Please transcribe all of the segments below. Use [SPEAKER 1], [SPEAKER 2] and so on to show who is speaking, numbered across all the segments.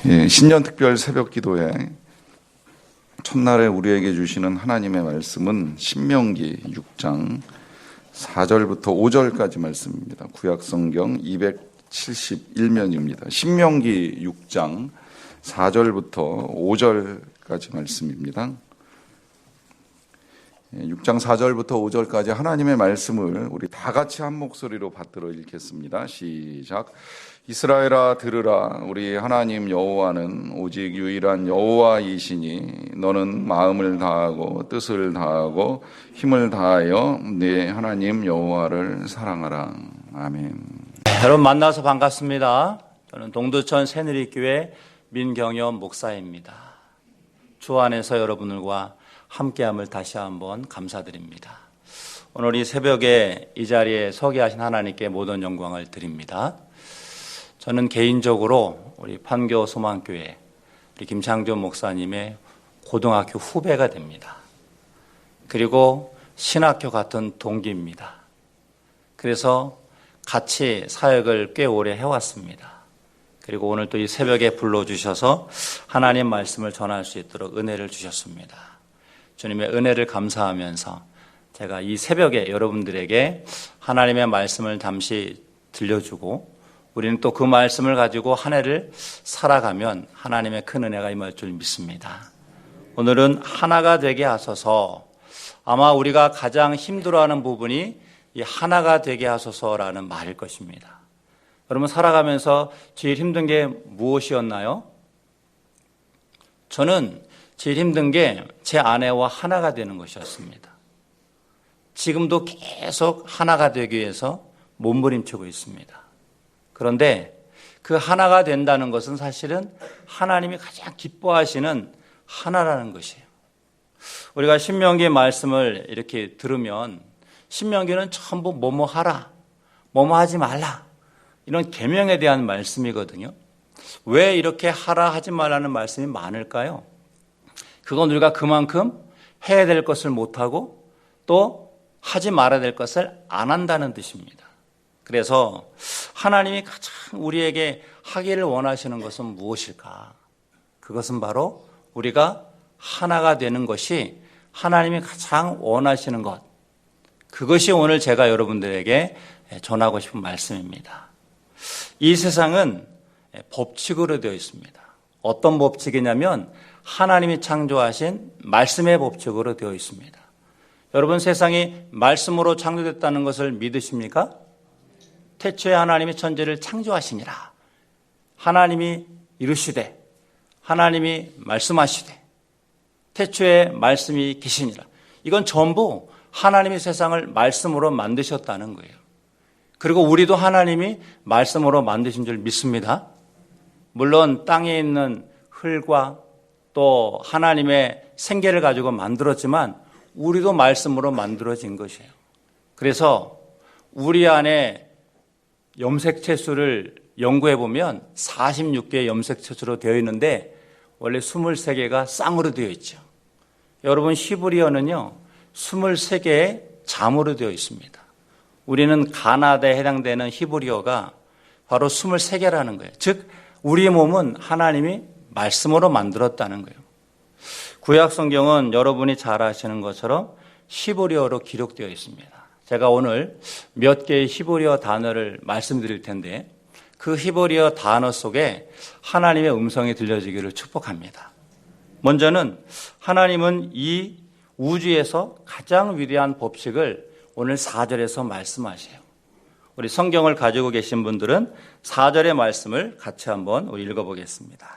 [SPEAKER 1] 신년 특별 새벽 기도회 첫날에 우리에게 주시는 하나님의 말씀은 신명기 6장 4절부터 5절까지 말씀입니다. 구약 성경 271면입니다. 신명기 6장 4절부터 5절까지 말씀입니다. 6장 4절부터 5절까지 하나님의 말씀을 우리 다 같이 한 목소리로 받들어 읽겠습니다. 시작. 이스라엘아 들으라. 우리 하나님 여호와는 오직 유일한 여호와이시니 너는 마음을 다하고 뜻을 다하고 힘을 다하여 네 하나님 여호와를 사랑하라. 아멘.
[SPEAKER 2] 여러분 만나서 반갑습니다. 저는 동두천 새누리교회 민경현 목사입니다. 주 안에서 여러분들과 함께함을 다시 한번 감사드립니다. 오늘 이 새벽에 이 자리에 서게 하신 하나님께 모든 영광을 드립니다. 저는 개인적으로 우리 판교 소망교회 우리 김창조 목사님의 고등학교 후배가 됩니다. 그리고 신학교 같은 동기입니다. 그래서 같이 사역을 꽤 오래 해왔습니다. 그리고 오늘 또 이 새벽에 불러주셔서 하나님 말씀을 전할 수 있도록 은혜를 주셨습니다. 주님의 은혜를 감사하면서 제가 이 새벽에 여러분들에게 하나님의 말씀을 잠시 들려주고 우리는 또 그 말씀을 가지고 한 해를 살아가면 하나님의 큰 은혜가 임할 줄 믿습니다. 오늘은 하나가 되게 하소서. 아마 우리가 가장 힘들어하는 부분이 이 하나가 되게 하소서라는 말일 것입니다. 여러분 살아가면서 제일 힘든 게 무엇이었나요? 저는 제일 힘든 게 제 아내와 하나가 되는 것이었습니다. 지금도 계속 하나가 되기 위해서 몸부림치고 있습니다. 그런데 그 하나가 된다는 것은 사실은 하나님이 가장 기뻐하시는 하나라는 것이에요. 우리가 신명기의 말씀을 이렇게 들으면 신명기는 전부 뭐뭐 하라, 뭐뭐 하지 말라 이런 계명에 대한 말씀이거든요. 왜 이렇게 하라 하지 말라는 말씀이 많을까요? 그건 우리가 그만큼 해야 될 것을 못하고 또 하지 말아야 될 것을 안 한다는 뜻입니다. 그래서 하나님이 가장 우리에게 하기를 원하시는 것은 무엇일까? 그것은 바로 우리가 하나가 되는 것이 하나님이 가장 원하시는 것. 그것이 오늘 제가 여러분들에게 전하고 싶은 말씀입니다. 이 세상은 법칙으로 되어 있습니다. 어떤 법칙이냐면 하나님이 창조하신 말씀의 법칙으로 되어 있습니다. 여러분 세상이 말씀으로 창조됐다는 것을 믿으십니까? 태초에 하나님이 천지를 창조하시니라. 하나님이 이르시되 하나님이 말씀하시되 태초에 말씀이 계시니라. 이건 전부 하나님이 세상을 말씀으로 만드셨다는 거예요. 그리고 우리도 하나님이 말씀으로 만드신 줄 믿습니다. 물론 땅에 있는 흙과 또 하나님의 생계를 가지고 만들었지만 우리도 말씀으로 만들어진 것이에요. 그래서 우리 안에 염색체수를 연구해 보면 46개의 염색체수로 되어 있는데 원래 23개가 쌍으로 되어 있죠. 여러분 히브리어는요 23개의 잠으로 되어 있습니다. 우리는 가나다에 해당되는 히브리어가 바로 23개라는 거예요. 즉 우리의 몸은 하나님이 말씀으로 만들었다는 거예요. 구약 성경은 여러분이 잘 아시는 것처럼 히브리어로 기록되어 있습니다. 제가 오늘 몇 개의 히브리어 단어를 말씀드릴 텐데 그 히브리어 단어 속에 하나님의 음성이 들려지기를 축복합니다. 먼저는 하나님은 이 우주에서 가장 위대한 법칙을 오늘 4절에서 말씀하세요. 우리 성경을 가지고 계신 분들은 4절의 말씀을 같이 한번 읽어보겠습니다.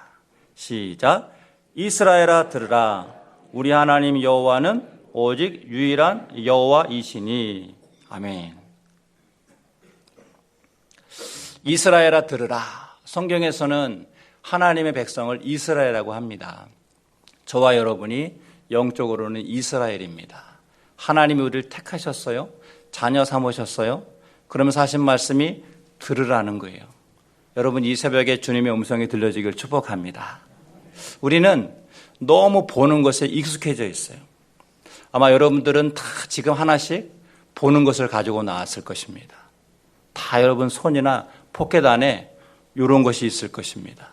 [SPEAKER 2] 시작. 이스라엘아 들으라. 우리 하나님 여호와는 오직 유일한 여호와이시니. 아멘. 이스라엘아 들으라. 성경에서는 하나님의 백성을 이스라엘이라고 합니다. 저와 여러분이 영적으로는 이스라엘입니다. 하나님이 우리를 택하셨어요. 자녀 삼으셨어요. 그러면서 하신 말씀이 들으라는 거예요. 여러분 이 새벽에 주님의 음성이 들려지길 축복합니다. 우리는 너무 보는 것에 익숙해져 있어요. 아마 여러분들은 다 지금 하나씩 보는 것을 가지고 나왔을 것입니다. 다 여러분 손이나 포켓 안에 이런 것이 있을 것입니다.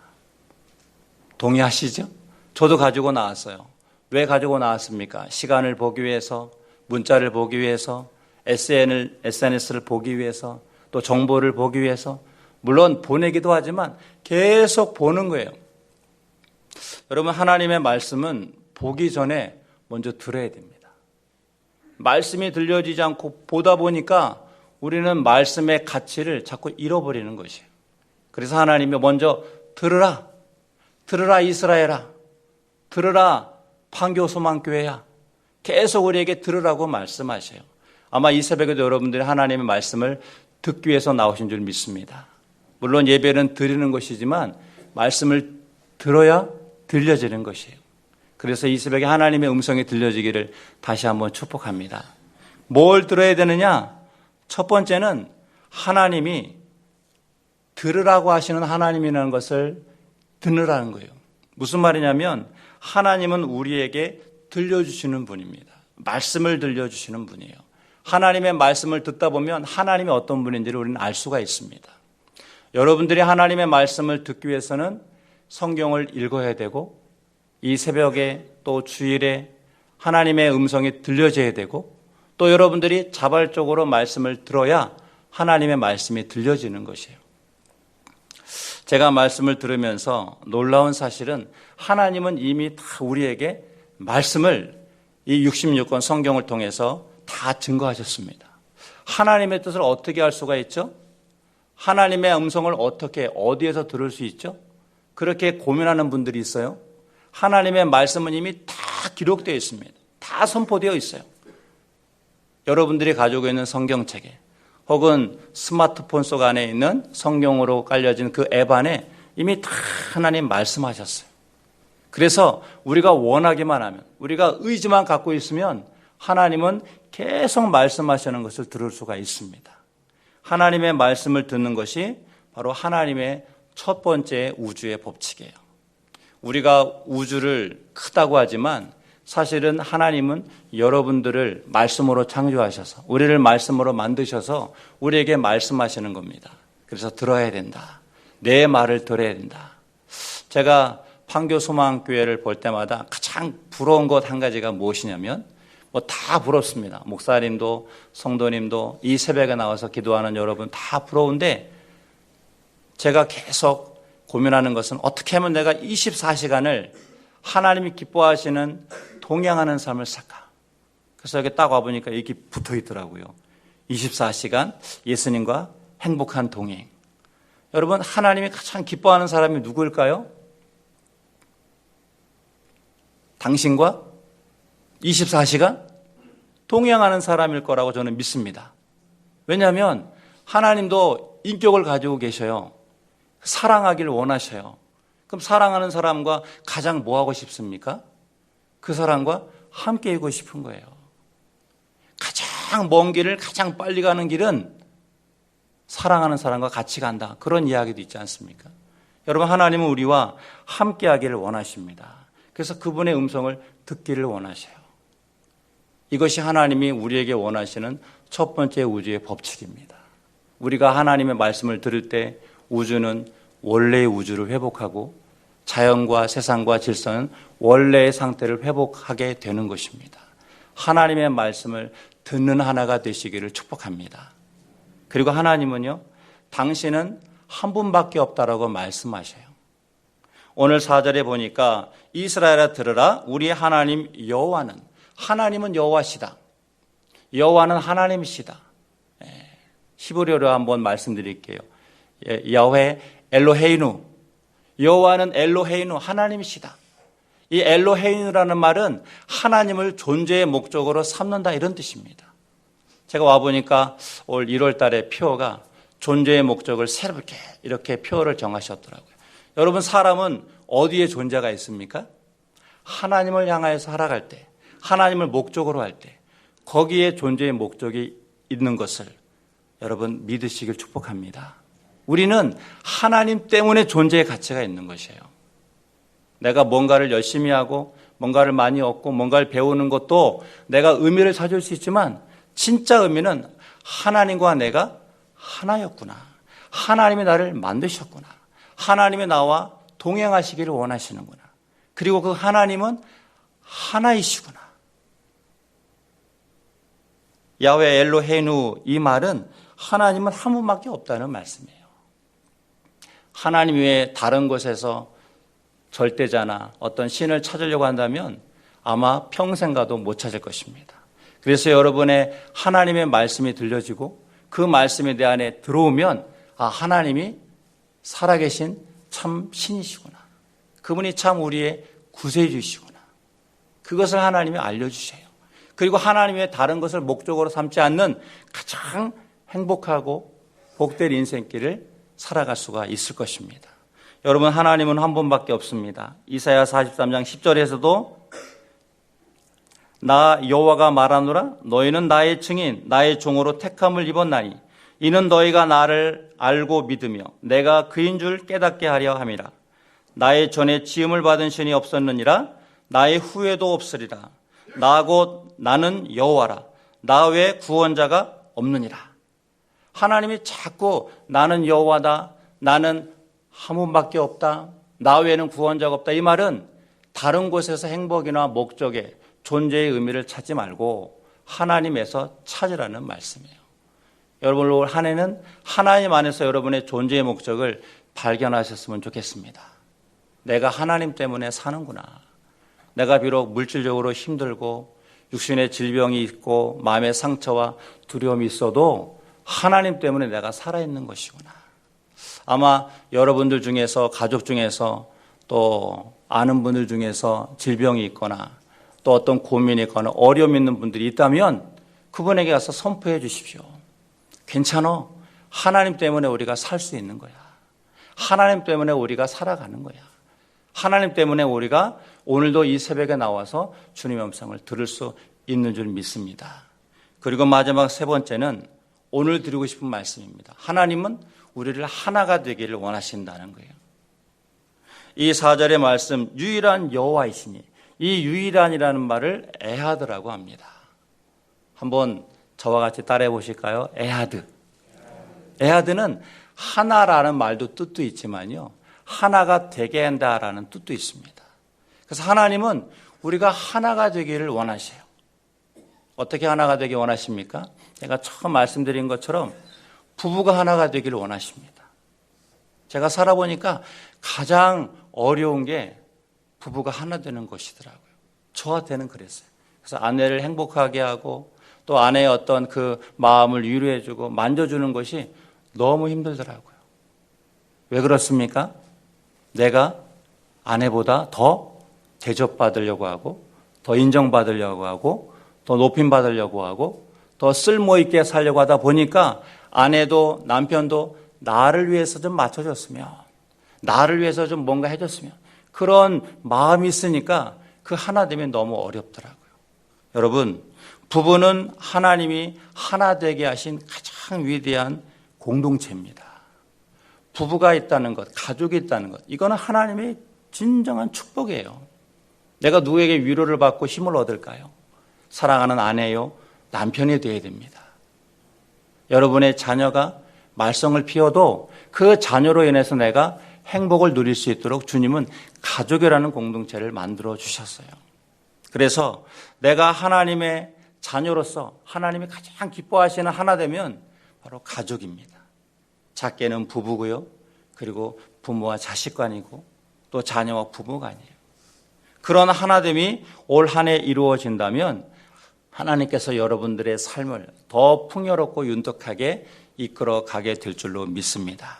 [SPEAKER 2] 동의하시죠? 저도 가지고 나왔어요. 왜 가지고 나왔습니까? 시간을 보기 위해서, 문자를 보기 위해서, SNS를 보기 위해서, 또 정보를 보기 위해서, 물론 보내기도 하지만 계속 보는 거예요. 여러분, 하나님의 말씀은 보기 전에 먼저 들어야 됩니다. 말씀이 들려지지 않고 보다 보니까 우리는 말씀의 가치를 자꾸 잃어버리는 것이에요. 그래서 하나님이 먼저 들으라. 들으라 이스라엘아. 들으라 판교소망교회야. 계속 우리에게 들으라고 말씀하셔요. 아마 이 새벽에도 여러분들이 하나님의 말씀을 듣기 위해서 나오신 줄 믿습니다. 물론 예배는 드리는 것이지만 말씀을 들어야 들려지는 것이에요. 그래서 이 새벽에 하나님의 음성이 들려지기를 다시 한번 축복합니다. 뭘 들어야 되느냐? 첫 번째는 하나님이 들으라고 하시는 하나님이라는 것을 듣느라는 거예요. 무슨 말이냐면 하나님은 우리에게 들려주시는 분입니다. 말씀을 들려주시는 분이에요. 하나님의 말씀을 듣다 보면 하나님이 어떤 분인지를 우리는 알 수가 있습니다. 여러분들이 하나님의 말씀을 듣기 위해서는 성경을 읽어야 되고 이 새벽에 또 주일에 하나님의 음성이 들려져야 되고 또 여러분들이 자발적으로 말씀을 들어야 하나님의 말씀이 들려지는 것이에요. 제가 말씀을 들으면서 놀라운 사실은 하나님은 이미 다 우리에게 말씀을 이 66권 성경을 통해서 다 증거하셨습니다. 하나님의 뜻을 어떻게 알 수가 있죠? 하나님의 음성을 어떻게 어디에서 들을 수 있죠? 그렇게 고민하는 분들이 있어요. 하나님의 말씀은 이미 다 기록되어 있습니다. 다 선포되어 있어요. 여러분들이 가지고 있는 성경책에 혹은 스마트폰 속 안에 있는 성경으로 깔려진 그 앱 안에 이미 다 하나님 말씀하셨어요. 그래서 우리가 원하기만 하면, 우리가 의지만 갖고 있으면 하나님은 계속 말씀하시는 것을 들을 수가 있습니다. 하나님의 말씀을 듣는 것이 바로 하나님의 첫 번째 우주의 법칙이에요. 우리가 우주를 크다고 하지만 사실은 하나님은 여러분들을 말씀으로 창조하셔서 우리를 말씀으로 만드셔서 우리에게 말씀하시는 겁니다. 그래서 들어야 된다. 내 말을 들어야 된다. 제가 판교소망교회를 볼 때마다 가장 부러운 것 한 가지가 무엇이냐면 뭐 다 부럽습니다. 목사님도 성도님도 이 새벽에 나와서 기도하는 여러분 다 부러운데 제가 계속 고민하는 것은 어떻게 하면 내가 24시간을 하나님이 기뻐하시는 동행하는 삶을 살까? 그래서 여기 딱 와보니까 이게 붙어 있더라고요. 24시간 예수님과 행복한 동행. 여러분, 하나님이 가장 기뻐하는 사람이 누구일까요? 당신과 24시간 동행하는 사람일 거라고 저는 믿습니다. 왜냐하면 하나님도 인격을 가지고 계셔요. 사랑하기를 원하셔요. 그럼 사랑하는 사람과 가장 뭐 하고 싶습니까? 그 사람과 함께 있고 싶은 거예요. 가장 먼 길을 가장 빨리 가는 길은 사랑하는 사람과 같이 간다. 그런 이야기도 있지 않습니까? 여러분, 하나님은 우리와 함께 하기를 원하십니다. 그래서 그분의 음성을 듣기를 원하셔요. 이것이 하나님이 우리에게 원하시는 첫 번째 우주의 법칙입니다. 우리가 하나님의 말씀을 들을 때 우주는 원래의 우주를 회복하고 자연과 세상과 질서는 원래의 상태를 회복하게 되는 것입니다. 하나님의 말씀을 듣는 하나가 되시기를 축복합니다. 그리고 하나님은요, 당신은 한 분밖에 없다라고 말씀하셔요. 오늘 4절에 보니까 이스라엘아 들으라 우리의 하나님 여호와는, 하나님은 여호와시다. 여호와는 하나님이시다. 히브리어로 한번 말씀드릴게요. 야훼 엘로헤이누, 여호와는 엘로헤이누, 하나님이시다. 이 엘로헤이누라는 말은 하나님을 존재의 목적으로 삼는다, 이런 뜻입니다. 제가 와보니까 올 1월 달에 표어가 존재의 목적을 새롭게 이렇게 표어를 정하셨더라고요. 여러분, 사람은 어디에 존재가 있습니까? 하나님을 향하여서 살아갈 때, 하나님을 목적으로 할 때, 거기에 존재의 목적이 있는 것을 여러분 믿으시길 축복합니다. 우리는 하나님 때문에 존재의 가치가 있는 것이에요. 내가 뭔가를 열심히 하고 뭔가를 많이 얻고 뭔가를 배우는 것도 내가 의미를 찾을 수 있지만 진짜 의미는 하나님과 내가 하나였구나. 하나님이 나를 만드셨구나. 하나님이 나와 동행하시기를 원하시는구나. 그리고 그 하나님은 하나이시구나. 야훼 엘로헤inu, 이 말은 하나님은 한 분밖에 없다는 말씀이에요. 하나님 외에 다른 곳에서 절대자나 어떤 신을 찾으려고 한다면 아마 평생 가도 못 찾을 것입니다. 그래서 여러분의 하나님의 말씀이 들려지고 그 말씀이 내 안에 들어오면 하나님이 살아계신 참 신이시구나. 그분이 참 우리의 구세주시구나. 그것을 하나님이 알려주셔요. 그리고 하나님 외에 다른 것을 목적으로 삼지 않는 가장 행복하고 복된 인생길을 살아갈 수가 있을 것입니다. 여러분, 하나님은 한 분밖에 없습니다. 이사야 43장 10절에서도 나 여호와가 말하노라 너희는 나의 증인 나의 종으로 택함을 입었나니 이는 너희가 나를 알고 믿으며 내가 그인 줄 깨닫게 하려 함이라. 나의 전에 지음을 받은 신이 없었느니라. 나의 후에도 없으리라. 나 곧 나는 여호와라. 나 외에 구원자가 없느니라. 하나님이 자꾸 나는 여호와다, 나는 한 분밖에 없다, 나 외에는 구원자가 없다, 이 말은 다른 곳에서 행복이나 목적의 존재의 의미를 찾지 말고 하나님에서 찾으라는 말씀이에요. 여러분, 올 한 해는 하나님 안에서 여러분의 존재의 목적을 발견하셨으면 좋겠습니다. 내가 하나님 때문에 사는구나. 내가 비록 물질적으로 힘들고 육신의 질병이 있고 마음의 상처와 두려움이 있어도 하나님 때문에 내가 살아있는 것이구나. 아마 여러분들 중에서, 가족 중에서, 또 아는 분들 중에서 질병이 있거나 또 어떤 고민이 있거나 어려움이 있는 분들이 있다면 그분에게 가서 선포해 주십시오. 괜찮아. 하나님 때문에 우리가 살 수 있는 거야. 하나님 때문에 우리가 살아가는 거야. 하나님 때문에 우리가 오늘도 이 새벽에 나와서 주님의 음성을 들을 수 있는 줄 믿습니다. 그리고 마지막 세 번째는 오늘 드리고 싶은 말씀입니다. 하나님은 우리를 하나가 되기를 원하신다는 거예요. 이 4절의 말씀, 유일한 여호와이시니, 이 유일한이라는 말을 에하드라고 합니다. 한번 저와 같이 따라해 보실까요? 에하드. 에하드는 하나라는 말도 뜻도 있지만요, 하나가 되게 한다라는 뜻도 있습니다. 그래서 하나님은 우리가 하나가 되기를 원하셔요. 어떻게 하나가 되기 원하십니까? 제가 처음 말씀드린 것처럼 부부가 하나가 되기를 원하십니다. 제가 살아보니까 가장 어려운 게 부부가 하나 되는 것이더라고요. 저한테는 그랬어요. 그래서 아내를 행복하게 하고 또 아내의 어떤 그 마음을 위로해주고 만져주는 것이 너무 힘들더라고요. 왜 그렇습니까? 내가 아내보다 더 대접받으려고 하고 더 인정받으려고 하고 더 높임받으려고 하고 더 쓸모있게 살려고 하다 보니까 아내도 남편도 나를 위해서 좀 맞춰줬으면, 나를 위해서 좀 뭔가 해줬으면, 그런 마음이 있으니까 그 하나 되면 너무 어렵더라고요. 여러분, 부부는 하나님이 하나 되게 하신 가장 위대한 공동체입니다. 부부가 있다는 것, 가족이 있다는 것, 이거는 하나님의 진정한 축복이에요. 내가 누구에게 위로를 받고 힘을 얻을까요? 사랑하는 아내요, 남편이 되어야 됩니다. 여러분의 자녀가 말썽을 피워도 그 자녀로 인해서 내가 행복을 누릴 수 있도록 주님은 가족이라는 공동체를 만들어 주셨어요. 그래서 내가 하나님의 자녀로서 하나님이 가장 기뻐하시는 하나 되면 바로 가족입니다. 작게는 부부고요. 그리고 부모와 자식간이고 또 자녀와 부부간이에요. 그런 하나됨이 올 한 해 이루어진다면 하나님께서 여러분들의 삶을 더 풍요롭고 윤택하게 이끌어 가게 될 줄로 믿습니다.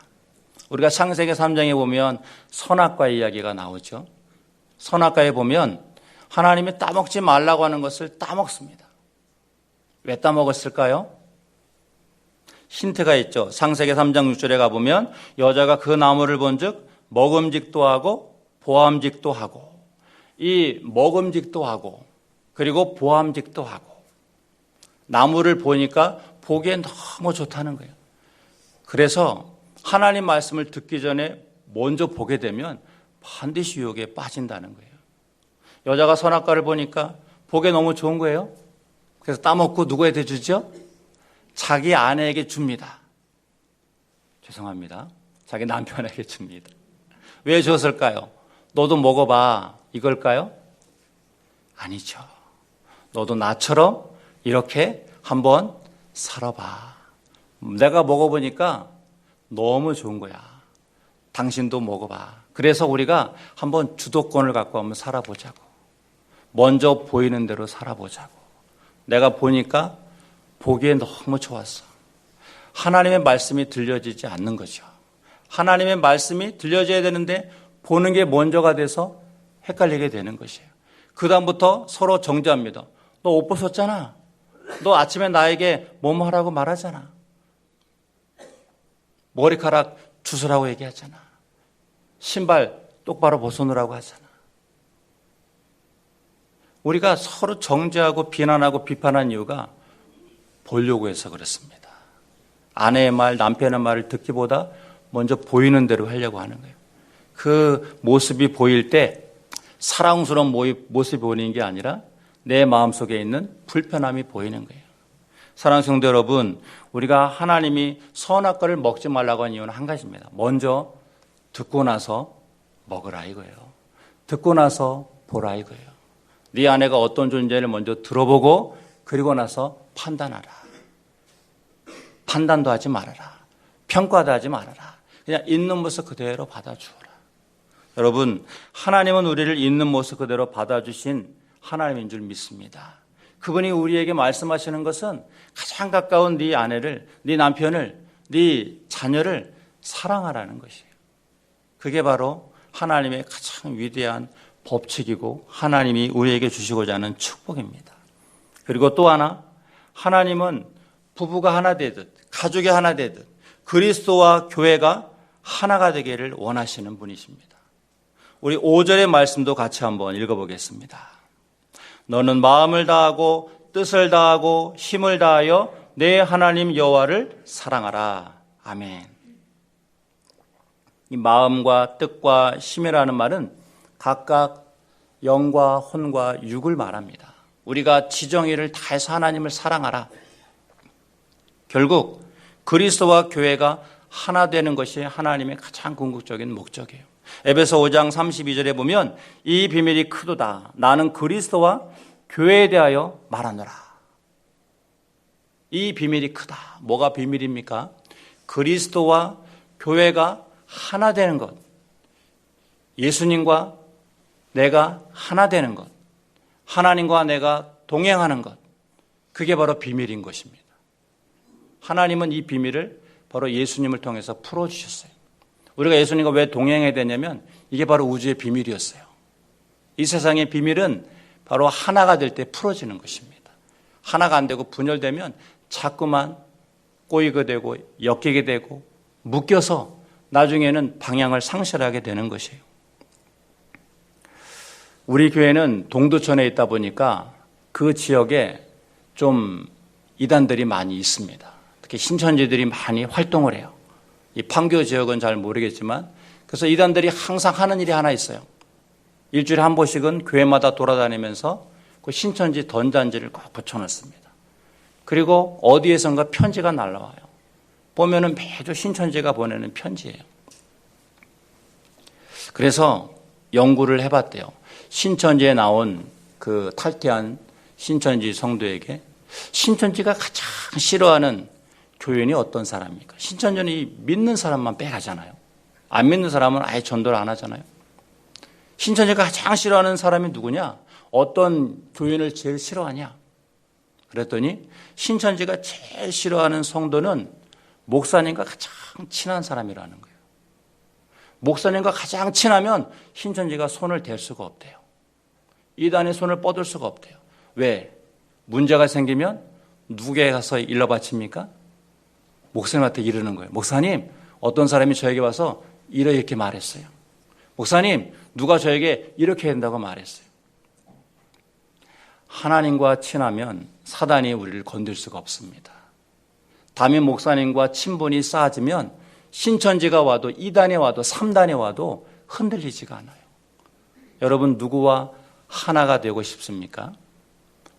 [SPEAKER 2] 우리가 창세기 3장에 보면 선악과의 이야기가 나오죠. 선악과에 보면 하나님이 따먹지 말라고 하는 것을 따먹습니다. 왜 따먹었을까요? 힌트가 있죠. 창세기 3장 6절에 가보면 여자가 그 나무를 본즉 먹음직도 하고 보암직도 하고, 이 먹음직도 하고 그리고 보암직도 하고, 나무를 보니까 보기에 너무 좋다는 거예요. 그래서 하나님 말씀을 듣기 전에 먼저 보게 되면 반드시 유혹에 빠진다는 거예요. 여자가 선악과를 보니까 보기에 너무 좋은 거예요. 그래서 따먹고 누구에게 주죠? 자기 아내에게 줍니다. 죄송합니다. 자기 남편에게 줍니다. 왜 줬을까요? 너도 먹어봐. 이걸까요? 아니죠. 너도 나처럼 이렇게 한번 살아봐. 내가 먹어보니까 너무 좋은 거야. 당신도 먹어봐. 그래서 우리가 한번 주도권을 갖고 한번 살아보자고. 먼저 보이는 대로 살아보자고. 내가 보니까 보기에 너무 좋았어. 하나님의 말씀이 들려지지 않는 거죠. 하나님의 말씀이 들려져야 되는데 보는 게 먼저가 돼서 헷갈리게 되는 것이에요. 그 다음부터 서로 정죄합니다. 너 옷 벗었잖아. 너 아침에 나에게 뭐뭐 하라고 말하잖아. 머리카락 주스라고 얘기하잖아. 신발 똑바로 벗어놓으라고 하잖아. 우리가 서로 정죄하고 비난하고 비판한 이유가 보려고 해서 그렇습니다. 아내의 말, 남편의 말을 듣기보다 먼저 보이는 대로 하려고 하는 거예요. 그 모습이 보일 때 사랑스러운 모습이 보이는 게 아니라 내 마음속에 있는 불편함이 보이는 거예요. 사랑하는 성도 여러분, 우리가 하나님이 선악과를 먹지 말라고 한 이유는 한 가지입니다. 먼저 듣고 나서 먹으라 이거예요. 듣고 나서 보라 이거예요. 네 아내가 어떤 존재를 먼저 들어보고 그리고 나서 판단하라. 판단도 하지 말아라. 평가도 하지 말아라. 그냥 있는 모습 그대로 받아주어라. 여러분, 하나님은 우리를 있는 모습 그대로 받아주신 하나님인 줄 믿습니다. 그분이 우리에게 말씀하시는 것은 가장 가까운 네 아내를, 네 남편을, 네 자녀를 사랑하라는 것이에요. 그게 바로 하나님의 가장 위대한 법칙이고 하나님이 우리에게 주시고자 하는 축복입니다. 그리고 또 하나, 하나님은 부부가 하나 되듯 가족이 하나 되듯 그리스도와 교회가 하나가 되기를 원하시는 분이십니다. 우리 5절의 말씀도 같이 한번 읽어보겠습니다. 너는 마음을 다하고 뜻을 다하고 힘을 다하여 내 하나님 여호와를 사랑하라. 아멘. 이 마음과 뜻과 힘이라는 말은 각각 영과 혼과 육을 말합니다. 우리가 지정의를 다해서 하나님을 사랑하라. 결국 그리스도와 교회가 하나 되는 것이 하나님의 가장 궁극적인 목적이에요. 에베소 5장 32절에 보면 이 비밀이 크도다. 나는 그리스도와 교회에 대하여 말하노라. 이 비밀이 크다. 뭐가 비밀입니까? 그리스도와 교회가 하나 되는 것. 예수님과 내가 하나 되는 것. 하나님과 내가 동행하는 것. 그게 바로 비밀인 것입니다. 하나님은 이 비밀을 바로 예수님을 통해서 풀어주셨어요. 우리가 예수님과 왜 동행해야 되냐면 이게 바로 우주의 비밀이었어요. 이 세상의 비밀은 바로 하나가 될 때 풀어지는 것입니다. 하나가 안 되고 분열되면 자꾸만 꼬이게 되고 엮이게 되고 묶여서 나중에는 방향을 상실하게 되는 것이에요. 우리 교회는 동두천에 있다 보니까 그 지역에 좀 이단들이 많이 있습니다. 특히 신천지들이 많이 활동을 해요. 이 판교 지역은 잘 모르겠지만 그래서 이단들이 항상 하는 일이 하나 있어요. 일주일에 한 번씩은 교회마다 돌아다니면서 그 신천지 던잔지를 꼭 붙여놓습니다. 그리고 어디에선가 편지가 날라와요. 보면은 매주 신천지가 보내는 편지예요. 그래서 연구를 해봤대요. 신천지에 나온 그 탈퇴한 신천지 성도에게 신천지가 가장 싫어하는 교인이 어떤 사람입니까? 신천지는 믿는 사람만 빼가잖아요. 안 믿는 사람은 아예 전도를 안 하잖아요. 신천지가 가장 싫어하는 사람이 누구냐? 어떤 교인을 제일 싫어하냐? 그랬더니 신천지가 제일 싫어하는 성도는 목사님과 가장 친한 사람이라는 거예요. 목사님과 가장 친하면 신천지가 손을 댈 수가 없대요. 이단의 손을 뻗을 수가 없대요. 왜? 문제가 생기면 누구에게 가서 일러 바칩니까? 목사님한테 이르는 거예요. 목사님, 어떤 사람이 저에게 와서 이렇게 말했어요. 목사님, 누가 저에게 이렇게 한다고 말했어요. 하나님과 친하면 사단이 우리를 건들 수가 없습니다. 담임 목사님과 친분이 쌓아지면 신천지가 와도 2단에 와도 3단에 와도 흔들리지가 않아요. 여러분, 누구와 하나가 되고 싶습니까?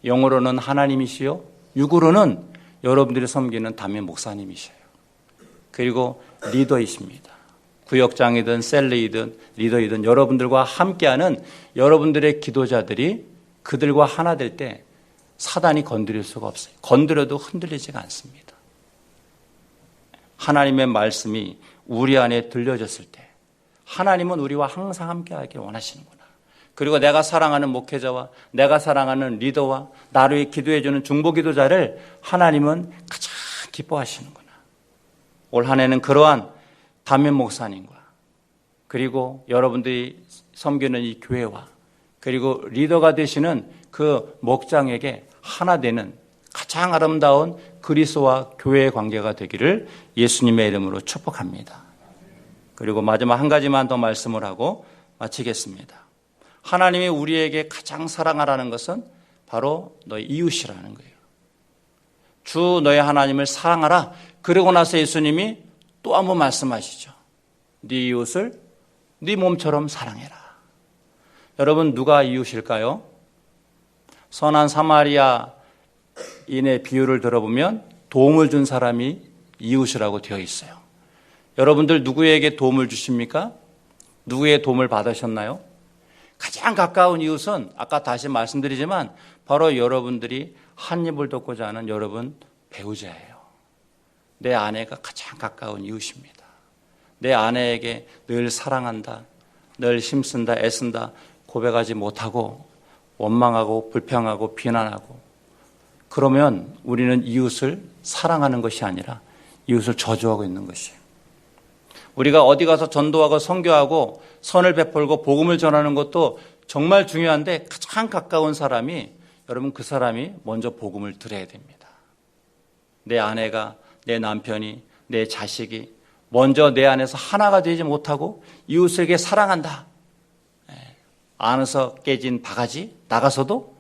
[SPEAKER 2] 영으로는 하나님이시요, 육으로는 여러분들이 섬기는 담임 목사님이셔요. 그리고 리더이십니다. 구역장이든 셀리이든 리더이든 여러분들과 함께하는 여러분들의 기도자들이 그들과 하나 될 때 사단이 건드릴 수가 없어요. 건드려도 흔들리지가 않습니다. 하나님의 말씀이 우리 안에 들려졌을 때 하나님은 우리와 항상 함께하길 원하시는구나. 그리고 내가 사랑하는 목회자와 내가 사랑하는 리더와 나를 위해 기도해주는 중보기도자를 하나님은 가장 기뻐하시는구나. 올 한 해는 그러한 담임 목사님과 그리고 여러분들이 섬기는 이 교회와 그리고 리더가 되시는 그 목장에게 하나 되는 가장 아름다운 그리스도와 교회의 관계가 되기를 예수님의 이름으로 축복합니다. 그리고 마지막 한 가지만 더 말씀을 하고 마치겠습니다. 하나님이 우리에게 가장 사랑하라는 것은 바로 너희 이웃이라는 거예요. 주 너희 하나님을 사랑하라. 그러고 나서 예수님이 또 한 번 말씀하시죠. 네 이웃을 네 몸처럼 사랑해라. 여러분 누가 이웃일까요? 선한 사마리아인의 비유를 들어보면 도움을 준 사람이 이웃이라고 되어 있어요. 여러분들 누구에게 도움을 주십니까? 누구의 도움을 받으셨나요? 가장 가까운 이웃은 아까 다시 말씀드리지만 바로 여러분들이 한 입을 돕고자 하는 여러분 배우자예요. 내 아내가 가장 가까운 이웃입니다. 내 아내에게 늘 사랑한다, 늘 힘쓴다, 애쓴다 고백하지 못하고 원망하고 불평하고 비난하고 그러면 우리는 이웃을 사랑하는 것이 아니라 이웃을 저주하고 있는 것이에요. 우리가 어디 가서 전도하고 선교하고 선을 베풀고 복음을 전하는 것도 정말 중요한데 가장 가까운 사람이 여러분 그 사람이 먼저 복음을 들어야 됩니다. 내 아내가 내 남편이 내 자식이 먼저 내 안에서 하나가 되지 못하고 이웃에게 사랑한다. 안에서 깨진 바가지 나가서도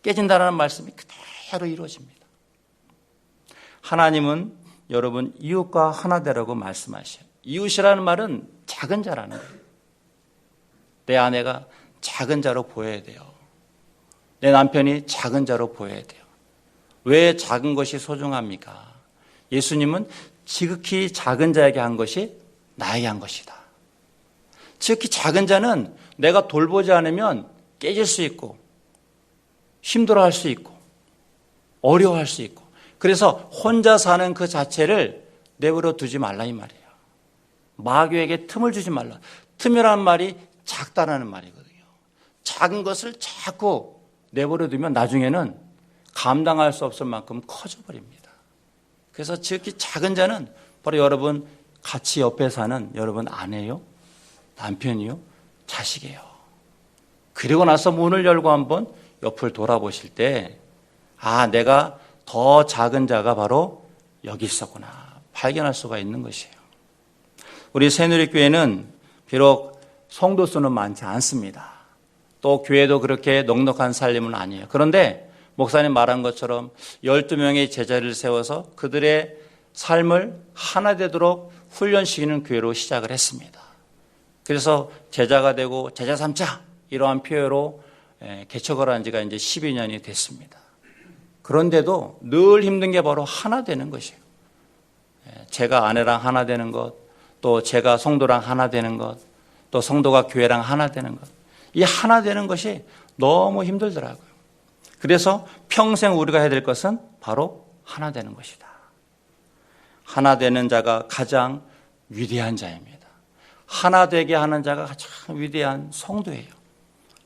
[SPEAKER 2] 깨진다는 말씀이 그대로 이루어집니다. 하나님은 여러분 이웃과 하나 되라고 말씀하셔요. 이웃이라는 말은 작은 자라는 거예요. 내 아내가 작은 자로 보여야 돼요. 내 남편이 작은 자로 보여야 돼요. 왜 작은 것이 소중합니까? 예수님은 지극히 작은 자에게 한 것이 나에게 한 것이다. 지극히 작은 자는 내가 돌보지 않으면 깨질 수 있고 힘들어할 수 있고 어려워할 수 있고 그래서 혼자 사는 그 자체를 내버려 두지 말라 이 말이에요. 마귀에게 틈을 주지 말라. 틈이라는 말이 작다라는 말이거든요. 작은 것을 자꾸 내버려 두면 나중에는 감당할 수 없을 만큼 커져버립니다. 그래서 지극히 작은 자는 바로 여러분 같이 옆에 사는 여러분 아내요, 남편이요, 자식이에요. 그리고 나서 문을 열고 한번 옆을 돌아보실 때 아, 내가 더 작은 자가 바로 여기 있었구나 발견할 수가 있는 것이에요. 우리 새누리교회는 비록 성도 수는 많지 않습니다. 또 교회도 그렇게 넉넉한 살림은 아니에요. 그런데 목사님 말한 것처럼 12명의 제자를 세워서 그들의 삶을 하나 되도록 훈련시키는 교회로 시작을 했습니다. 그래서 제자가 되고 제자 삼자 이러한 표어로 개척을 한 지가 이제 12년이 됐습니다. 그런데도 늘 힘든 게 바로 하나 되는 것이에요. 제가 아내랑 하나 되는 것, 또 제가 성도랑 하나 되는 것, 또 성도가 교회랑 하나 되는 것. 이 하나 되는 것이 너무 힘들더라고요. 그래서 평생 우리가 해야 될 것은 바로 하나 되는 것이다. 하나 되는 자가 가장 위대한 자입니다. 하나 되게 하는 자가 가장 위대한 성도예요.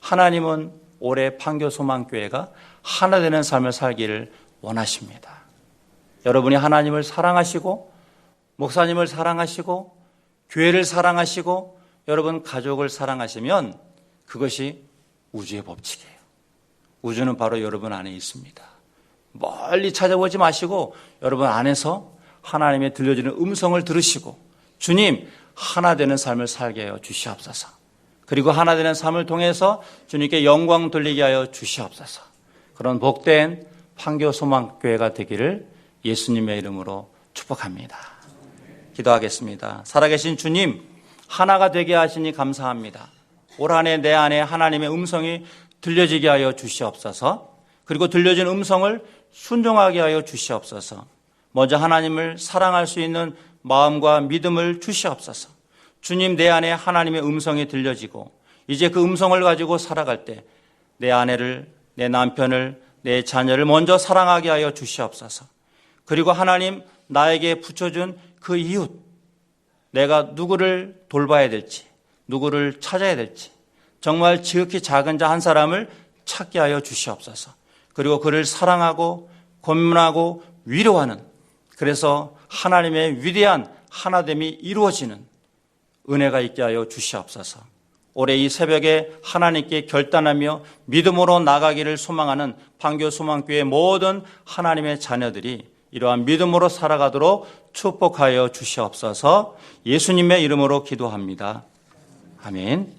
[SPEAKER 2] 하나님은 올해 판교소망교회가 하나 되는 삶을 살기를 원하십니다. 여러분이 하나님을 사랑하시고 목사님을 사랑하시고 교회를 사랑하시고 여러분 가족을 사랑하시면 그것이 우주의 법칙이에요. 우주는 바로 여러분 안에 있습니다. 멀리 찾아보지 마시고 여러분 안에서 하나님의 들려주는 음성을 들으시고 주님 하나 되는 삶을 살게 하여 주시옵소서. 그리고 하나 되는 삶을 통해서 주님께 영광 돌리게 하여 주시옵소서. 그런 복된 판교소망교회가 되기를 예수님의 이름으로 축복합니다. 기도하겠습니다. 살아계신 주님 하나가 되게 하시니 감사합니다. 올 한 해 내 안에 하나님의 음성이 들려지게 하여 주시옵소서. 그리고 들려진 음성을 순종하게 하여 주시옵소서. 먼저 하나님을 사랑할 수 있는 마음과 믿음을 주시옵소서. 주님, 내 안에 하나님의 음성이 들려지고 이제 그 음성을 가지고 살아갈 때 내 아내를, 내 남편을, 내 자녀를 먼저 사랑하게 하여 주시옵소서. 그리고 하나님, 나에게 붙여준 그 이웃, 내가 누구를 돌봐야 될지, 누구를 찾아야 될지, 정말 지극히 작은 자 한 사람을 찾게 하여 주시옵소서. 그리고 그를 사랑하고 권면하고 위로하는, 그래서 하나님의 위대한 하나됨이 이루어지는 은혜가 있게 하여 주시옵소서. 올해 이 새벽에 하나님께 결단하며 믿음으로 나가기를 소망하는 판교 소망교회 모든 하나님의 자녀들이 이러한 믿음으로 살아가도록 축복하여 주시옵소서. 예수님의 이름으로 기도합니다. 아멘.